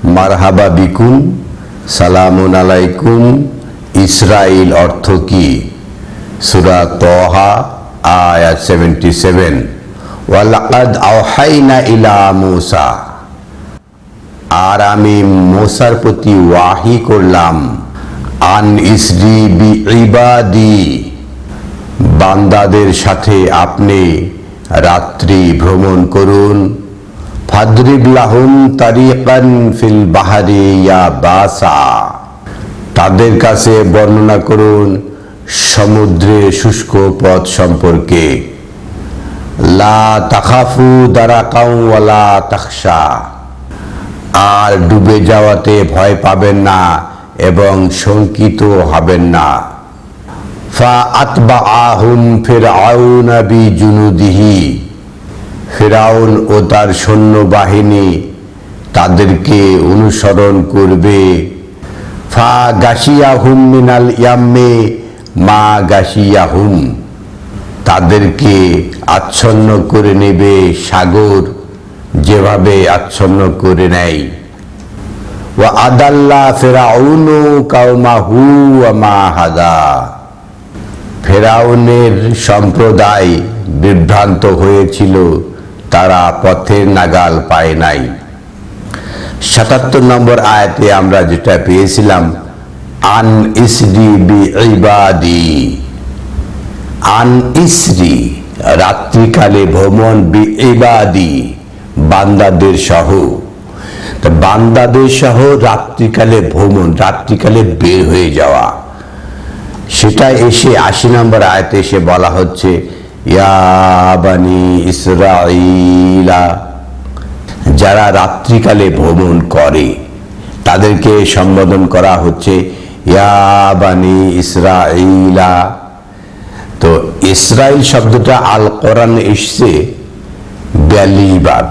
মারহাবা বিকুম, সালামুন আলাইকুম। ইসরাইল অর্থ কি? সূরা তাহা আয়াত 77। ওয়ালাকাদ আওহাইনা ইলা মূসা, আর আমি মূসার প্রতি ওয়াহি করলাম, আন ইসরি বি ইবাদি, বান্দাদের সাথে আপনি রাত্রি ভ্রমণ করুন। ফাদরিব লাহুম তারিকান ফিল বাহরি ইয়াবাসা, তাদের কাছে বর্ণনা করুন সমুদ্রে শুষ্ক পথ সম্পর্কে। লা তাখাফু দারাকাউ ওয়ালা তাখশা, আর ডুবে যাওয়াতে ভয় পাবেন না এবং শঙ্কিত হবেন না। ফা আতবাআহুম ফিরআউন বিজুনুদিহি, ফিরআউন ও তার সৈন্যবাহিনী তাদেরকে অনুসরণ করবে। ফা গাশিয়াহুম মিনাল ইয়াম্মি মা গাশিয়াহুম, তাদেরকে আচ্ছন্ন করে নেবে সাগর যেভাবে আচ্ছন্ন করে নেয়। ওয়া আদাল্লা ফিরআউনু কাওমাহু ওয়া মা হাদা, ফিরআউনের সম্প্রদায় বিভ্রান্ত হয়েছিল, তারা পথের নাগাল পায় নাই। 77 নম্বর আয়াতে আমরা যেটা পেয়েছিলাম, আন ইসরি বি ইবাদি, আন ইসরি রাত্রিকালে ভ্রমণ, বি ইবাদি বান্দাদের সহ। বান্দাদের সহ রাত্রিকালে ভ্রমণ, রাত্রিকালে বের হয়ে যাওয়া, সেটা এসে 80 নম্বর আয়াতে এসে বলা হচ্ছে ইয়া বানি ইসরাঈলা, যারা রাত্রিকালে ভ্রমণ করে তাদেরকে সম্বোধন করা হচ্ছে ইয়া বানি ইসরাঈলা। তো ইসরাইল শব্দটা আল কোরআনে এসছে 42 বার,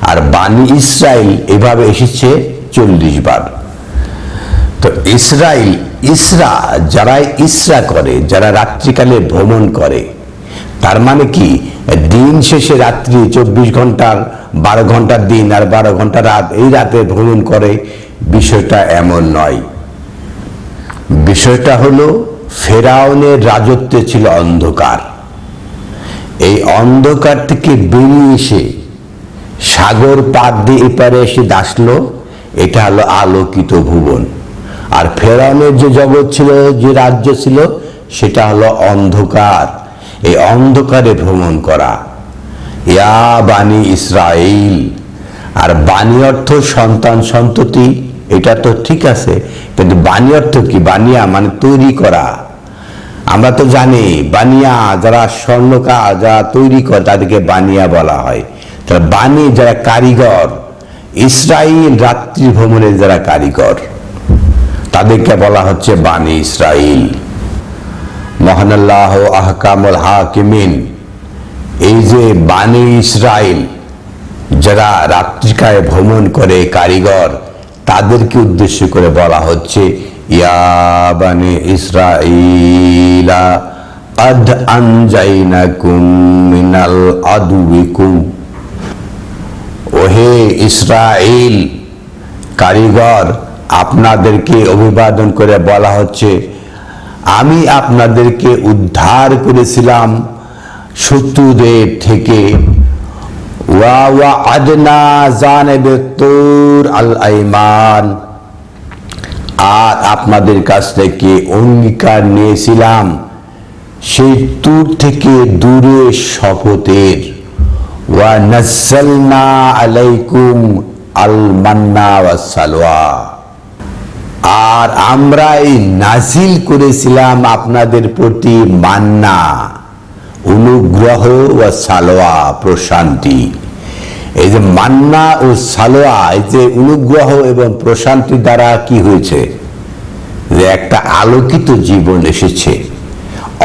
আর বানি ইসরাইল এভাবে এসেছে 40 বার। তো ইসরাইল, ইসরা, যারা ইসরা করে, যারা রাত্রিকালে ভ্রমণ করে, তার মানে কি দিন শেষে রাত্রি 24 ঘন্টার 12 ঘন্টার দিন আর 12 ঘন্টা রাত, এই রাতে ভ্রমণ করে, বিষয়টা এমন নয়। বিষয়টা হলো ফেরাউনের রাজত্বে ছিল অন্ধকার, এই অন্ধকার থেকে বেরিয়ে এসে সাগর পার দিয়ে এপারে এসে দাসলো, এটা হলো আলোকিত ভুবন। আর ফেরাউনের যে জগৎ ছিল, যে রাজ্য ছিল, সেটা হলো অন্ধকার। এই অন্ধকারে ভ্রমণ করা, ইয়া বানি ইসরাইল। আর বানি অর্থ সন্তান সন্ততি, এটা তো ঠিক আছে, কিন্তু বানি অর্থ কি? বানিয়া মানে তৈরি করা। আমরা তো জানি বানিয়া যারা স্বর্ণকার, যারা তৈরি করে তাদেরকে বানিয়া বলা হয়। তারা বানি যারা কারিগর, ইসরাইল রাত্রি ভ্রমণের যারা কারিগর, তাদেরকে বলা হচ্ছে বানি ইসরাইল। মহান আল্লাহ আহকামুল হাকিমিন, এই যে বানি ইসরাইল যারা রাত্রিকায় ভ্রমণ করে কারিগর, তাদেরকে উদ্দেশ্য করে বলা হচ্ছে ইয়া বানি ইসরাইলা আদ আনজাইনাকুম মিনাল আদুইকুম, ওহে ইসরাইল কারিগর, আপনাদেরকে অভিবাদন করে বলা হচ্ছে আমি আপনাদেরকে উদ্ধার করেছিলাম শত্রুদের থেকে। ওয়া ওয়া আদনা জানিবে তুর আল আইমান, আর আপনাদের কাছ থেকে অঙ্গীকার নিয়েছিলাম সেই তুর থেকে দূরে শপথের। ওয়া নাযালনা আলাইকুম আল মান্না ওয়াস সালওয়া, আর আমরা এই নাজিল করেছিলাম আপনাদের প্রতি মান্না, অনুগ্রহ, ও সালোয়া, প্রশান্তি। এই যে মান্না ও সালোয়া, এই যে অনুগ্রহ এবং প্রশান্তি দ্বারা কি হয়েছে, যে একটা আলোকিত জীবন এসেছে।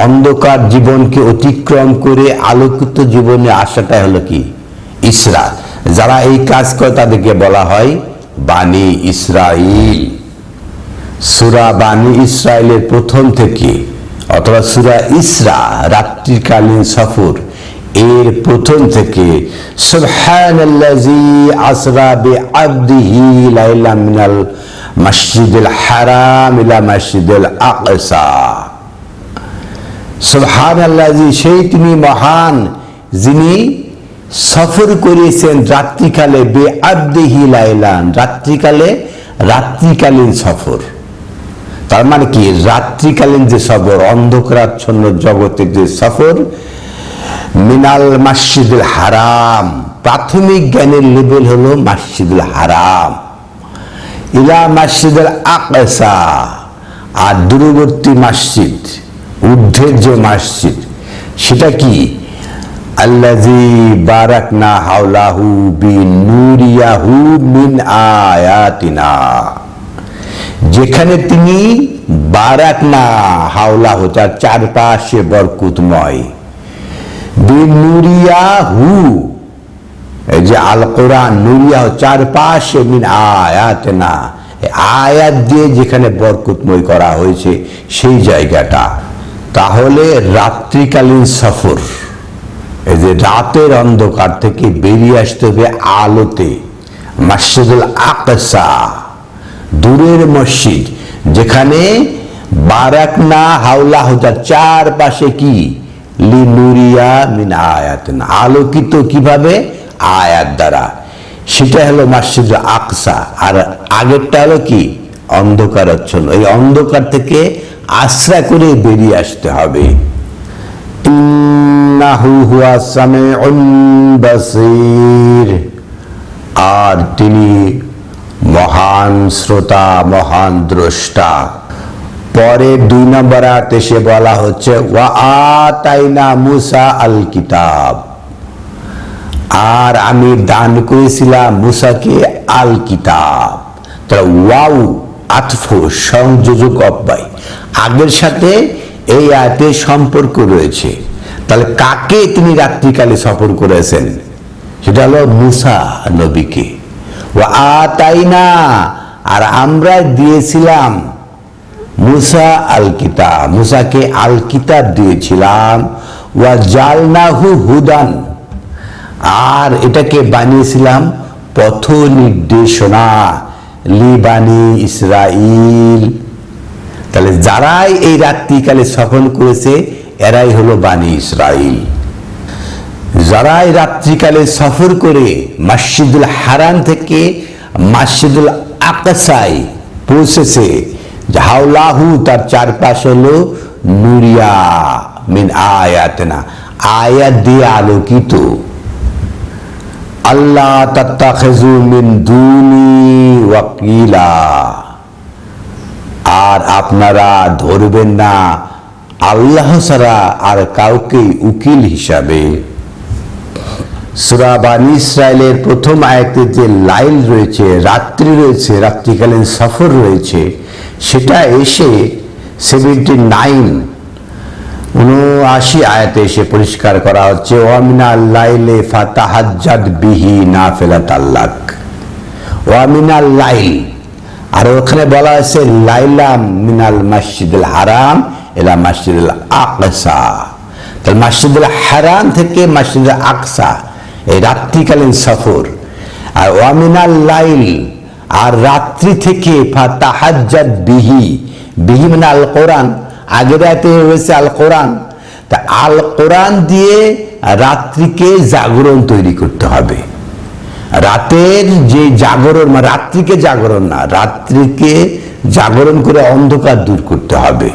অন্ধকার জীবনকে অতিক্রম করে আলোকিত জীবনে আসাটা হলো কি ইসরা। যারা এই কাজ করে তাদেরকে বলা হয় বানি ইসরাইল। সূরা বানি ইসরাইলের প্রথম থেকে, অথবা সূরা ইসরা রাত্রিকালীন সফর, এর প্রথম থেকে সুবহানাল্লাযী আসরা বিআবদিহি লাইলাম মিনাল মসজিদুল হারাম ইলা মসজিদুল আকসা। সুবহানাল্লাযী, সেই তিনি মহান যিনি সফর করেছেন রাত্রিকালে, বিআবদিহি লাইলান, রাত্রিকালীন সফর। তার মানে কি, রাত্রিকালীন যে সফর, অন্ধকারাচ্ছন্ন জগতের যে সফর, মিনাল মসজিদুল হারাম, প্রাথমিক জ্ঞানের লেভেল হলো মসজিদুল হারাম, ইলা মসজিদুল আকসা, আর দূরবর্তী মসজিদ, ঊর্ধ্বের যে মসজিদ সেটা কি, আল্লাযী বারাকনা হাওলাহু বিনুরিয়াহু মিন আয়াতিনা, যেখানে তিনি বারাকনা হাওলাহু, তার চারপাশে বরকতময়, বিনুরিয়াহু, এই যে আল কোরআন, নুরিয়াহু চারপাশে, মিন আয়াতিনা, আয়াত দিয়ে যেখানে বরকতময় করা হয়েছে সেই জায়গাটা। তাহলে রাত্রিকালীন সফর, এই যে রাতের অন্ধকার থেকে বেরিয়ে আসতে হবে আলোতে, মসজিদুল আকসা, দূরের মসজিদ, যেখানে বারাকনা হাওলাহু, তার চারপাশে কি, লিনুরিয়া মিন আয়াতিনা, আলোকিত কিভাবে, আয়াত দ্বারা, সেটা হলো মসজিদুল আকসা। আর আগেরটা হলো কি, অন্ধকারাচ্ছন্ন, এই অন্ধকার থেকে আশ্রয় করে বেরিয়ে আসতে হবে। ইন্নাহু হুয়াস সামিউল বাসীর, আর তিনি মহান শ্রোতা, মহান দ্রষ্টা। পরে 2 নম্বর আয়াতে সে বলা হচ্ছে ওয়া আতাইনা মুসা আল কিতাব, আর আমি দান করেছিলাম মুসাকে আল কিতাব। তাহলে ওয়াও আতফ, সংযোজক অব্যয়, আগের সাথে এই আয়াতের সম্পর্ক রয়েছে। তাহলে কাকে তিনি রাত্রিকালে সফর করেছেন, সেটা হলো মুসা নবীকে। ওয়া আতাইনা, আর আমরা দিয়েছিলাম মুসা আল কিতাব, মুসাকে আল কিতাব দিয়েছিলাম। ওয়া জালনাহু হুদান, আর এটাকে বানিয়েছিলাম পথ নির্দেশনা, লিবানি ইসরাইল। তাহলে যারাই এই রাত্রিকালে সফর করেছে এরাই হলো বানি ইসরাইল। যারাই রাত্রিকালে সফর করে মসজিদুল হারাম থেকে মসজিদুল আকসায় পৌঁছেছে, হাওলাহু, তার চারপাশ হলো নুরিয়া মিন আয়াতিনা, আয়াত দিয়ে আলোকিত। আল্লাহ তাত্তাখিযু মিন দুনি ওয়াকিলা, আর আপনারা ধরবেন না আল্লাহ ছাড়া আর কাউকে উকিল হিসাবে। সূরা বানী ইসরাইলের প্রথম আয়াতে যে লাইল রয়েছে, রাত্রি রয়েছে, রাত্রিকালীন সফর রয়েছে, সেটা এসে 79 আয়াতে এসে পরিষ্কার করা হচ্ছে ওয়া মিনাল লাইলি ফাতাহাজ্জাদ বিহি নাফিলাতাল লাক, ওয়া মিনাল লাইল, আর ওখানে বলা হয়েছে লাইলাম মিনাল মসজিদুল হারাম ইলা মসজিদুল আকসা। তাহলে মসজিদুল হারাম থেকে মসজিদুল আকসা, এই রাত্রিকালীন সফর। আর ওয়া মিনাল লাইল, আর রাত্রি থেকে ফাতাহাজ্জাদ বিহি, বিহি মানে আল কোরআন, আগের আয়াতে রয়েছে আল কোরআন। তা আল কোরআন দিয়ে রাত্রিকে জাগরণ তৈরি করতে হবে। রাতের যে জাগরণ, মানে রাত্রিকে জাগরণ না, রাত্রিকে জাগরণ করে অন্ধকার দূর করতে হবে।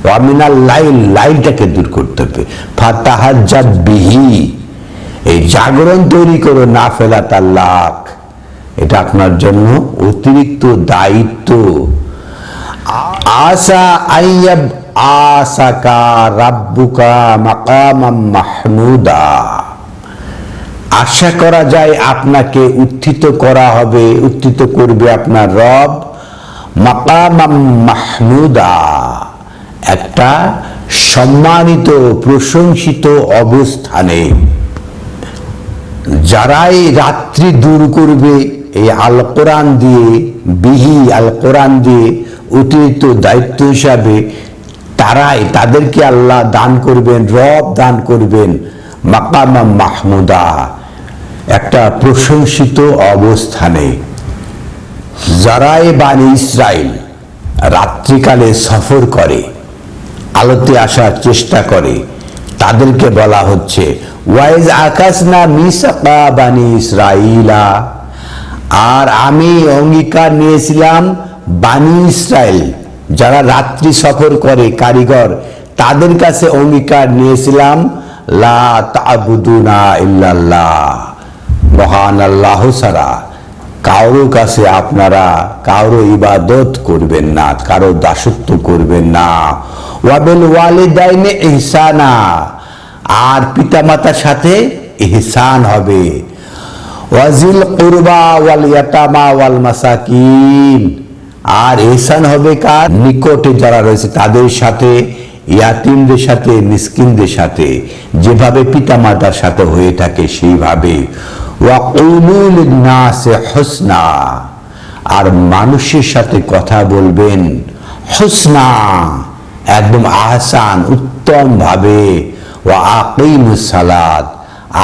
ওয়া মিনাল লাইল, লাইলটাকে দূর করতে হবে। ফাতাহাজ্জাদ বিহি, এই জাগরণ তৈরি করো, নাফিলাতাল লাক, এটা আপনার জন্য অতিরিক্ত দায়িত্ব। আসা আইয়াব আসাকা রাব্বুকা মাকামাম মাহমুদা, আশা করা যায় আপনাকে উত্থিত করা হবে, উত্থিত করবে আপনার রব মাকামাম মাহমুদা, একটা সম্মানিত প্রশংসিত অবস্থানে। যারাই রাত্রি দূর করবে এই আল কোরআন দিয়ে, বিহি আল কোরআন দিয়ে অতিরিক্ত দায়িত্ব হিসাবে, তাদেরকে আল্লাহ দান করবেন, রব দান করবেন মাকামাম মাহমুদা, একটা প্রশংসিত অবস্থানে। যারাই বানি ইসরাইল রাত্রিকালে সফর করে, আলোতে আসার চেষ্টা করে, তাদেরকে বলা হচ্ছে ওয়াইজ আকাশনা মিসাকা বানি ইসরাইলা, আর আমি অঙ্গীকার নিয়েছিলাম বানি ইসরাইল যারা রাত্রি সফর করে কারিগর, তাদের কাছে অঙ্গীকার নিয়েছিলাম লা তা'বুদুনা ইল্লাল্লাহ, মহান আল্লাহ ছাড়া কারো কাছে আপনারা কারো ইবাদত করবেন না, কারো দাসত্ব করবেন না। ওয়াবিল ওয়ালিদাইনি ইহসানা, আর পিতামাতার সাথে ইহসান হবে। ওয়াজিল কুরবা ওয়াল ইয়াতামা ওয়াল মাসাকিন, আর ইহসান হবে কার? নিকটে যারা রয়েছে তাদের সাথে, ইয়াতিমদের সাথে, মিসকিনদের সাথে, যেভাবে পিতামাতার সাথে হয়ে থাকে সেইভাবে। ওয়া কুলু লিন-নাসি হুসনা, আর মানুষের সাথে কথা বলবেন হুসনা, একদম আহসান, উত্তম ভাবে। ওয়া আকিমুস সালাত,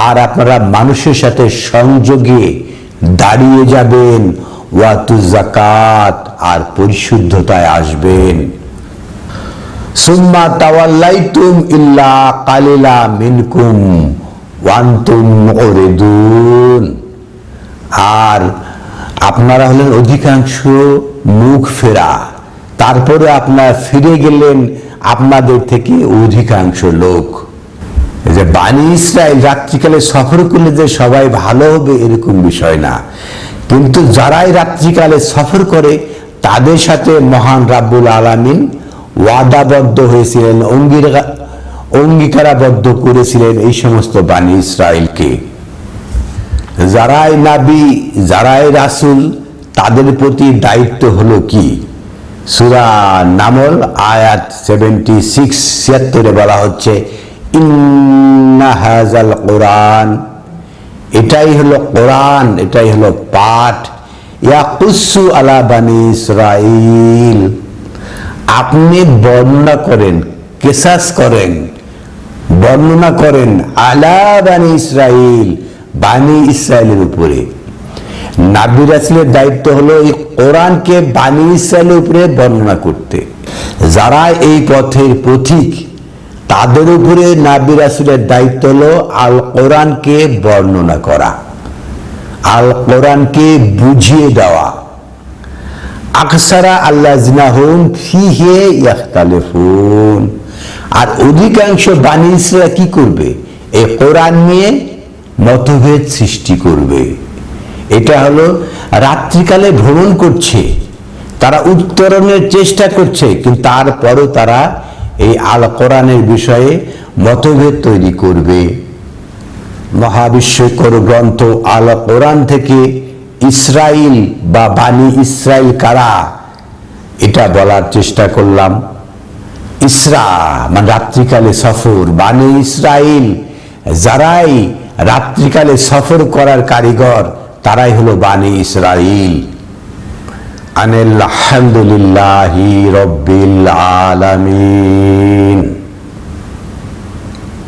আর আপনারা মানুষের সাথে সংযোগে দাঁড়িয়ে যাবেন। ওয়াতুজ যাকাত, আর পরিশুদ্ধতায় আসবেন। সুম্মা তাওয়াল্লাইতুম ইল্লা কালিলা মিনকুম ওয়া আনতুম মুরিদুন, আর আপনারা হলেন অধিকাংশ মুখ ফেরা, তারপরে আপনারা ফিরে গেলেন আপনাদের থেকে অধিকাংশ লোক। যে বানি ইসরাইল রাত্রিকালে সফর করলে যে সবাই ভালো হবে এরকম বিষয় না, কিন্তু যারাই রাত্রিকালে সফর করে তাদের সাথে মহান রাব্বুল আলামিন ওয়াদাবদ্ধ হয়েছিলেন, অঙ্গীকারাবদ্ধ করেছিলেন এই সমস্ত বানি ইসরাইলকে। যারাই নাবী, যারাই রাসূল, তাদের প্রতি দায়িত্ব হলো কি? সূরা নামল আয়াত 76 বলা হচ্ছে ইন্না হাযাল কুরআন, এটাই হলো কোরআন, এটাই হলো পাঠ। ইয়াকুসু আলা বানি ইসরাইল, আপনি বর্ণনা করেন, কেসাস করেন, বর্ণনা করেন আলা বানি ইসরাইল, বানি ইসরাইলের উপরে। নবী রাসূলের দায়িত্ব হলো এই কোরআনকে বানি ইসরাইলের উপরে বর্ণনা করতে। যারা এই পথের পথিক তাদের উপরে নবী রাসূলের দায়িত্ব হলো আল কোরআনকে বর্ণনা করা, আল কোরআনকে বুঝিয়ে দেওয়া। আকসারা আল্লাযিনা হুম ফীহি ইখতালিফুন, আর অধিকাংশ বানি ইসরাইল কি করবে? এই কোরআন নিয়ে মতভেদ সৃষ্টি করবে। এটা হলো রাত্রিকালে ভ্রমণ করছে, তারা উত্তরণের চেষ্টা করছে, কিন্তু তারপরও তারা এই আল কোরআনের বিষয়ে মতভেদ তৈরি করবে। মহাবিশ্বকর গ্রন্থ আল কোরআন থেকে ইসরাইল বা বানি ইসরাইল কারা, এটা বলার চেষ্টা করলাম। ইসরা মানে রাত্রিকালে সফর, বানি ইসরাইল যারাই রাত্রিকালে সফর করার কারিগর তারাই হলো বানি ইসরাইল। আলহামদুলিল্লাহি রাব্বিল আলামিন।